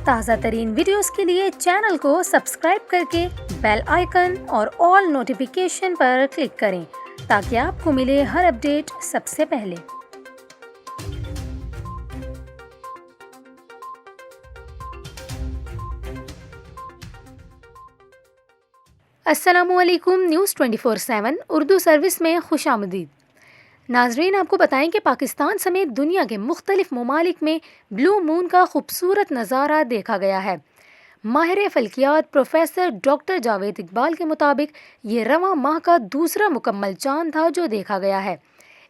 تازہ ترین ویڈیوز کے لیے چینل کو سبسکرائب کر کے بیل آئیکن اور آل نوٹیفیکیشن پر کلک کریں تاکہ آپ کو ملے ہر اپڈیٹ سب سے پہلے۔ السلام علیکم، نیوز 24/7 اردو سروس میں خوش آمدید۔ ناظرین، آپ کو بتائیں کہ پاکستان سمیت دنیا کے مختلف ممالک میں بلو مون کا خوبصورت نظارہ دیکھا گیا ہے۔ ماہر فلکیات پروفیسر ڈاکٹر جاوید اقبال کے مطابق یہ رواں ماہ کا دوسرا مکمل چاند تھا جو دیکھا گیا ہے۔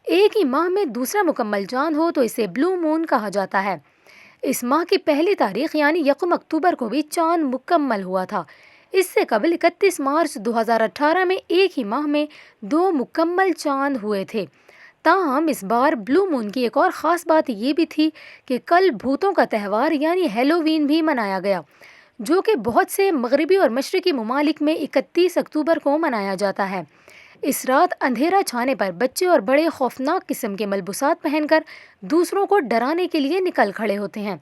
ایک ہی ماہ میں دوسرا مکمل چاند ہو تو اسے بلو مون کہا جاتا ہے۔ اس ماہ کی پہلی تاریخ یعنی 1 اکتوبر کو بھی چاند مکمل ہوا تھا۔ اس سے قبل 31 مارچ 2018 میں ایک ہی ماہ میں 2 مکمل چاند ہوئے تھے۔ تاہم اس بار بلو مون کی ایک اور خاص بات یہ بھی تھی کہ کل بھوتوں کا تہوار یعنی ہیلووین بھی منایا گیا، جو کہ بہت سے مغربی اور مشرقی ممالک میں 31 اکتوبر کو منایا جاتا ہے۔ اس رات اندھیرا چھانے پر بچے اور بڑے خوفناک قسم کے ملبوسات پہن کر دوسروں کو ڈرانے کے لیے نکل کھڑے ہوتے ہیں۔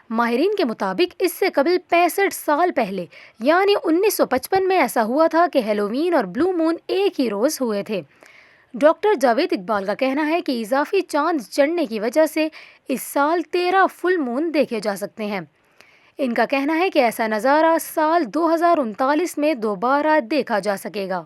ماہرین کے مطابق اس سے قبل 65 سال پہلے یعنی 1955 میں ایسا ہوا تھا کہ ہیلووین اور بلو مون ایک ہی روز ہوئے تھے۔ ڈاکٹر جاوید اقبال کا کہنا ہے کہ اضافی چاند چڑھنے کی وجہ سے اس سال 13 فل مون دیکھے جا سکتے ہیں۔ ان کا کہنا ہے کہ ایسا نظارہ سال 2039 میں دوبارہ دیکھا جا سکے گا۔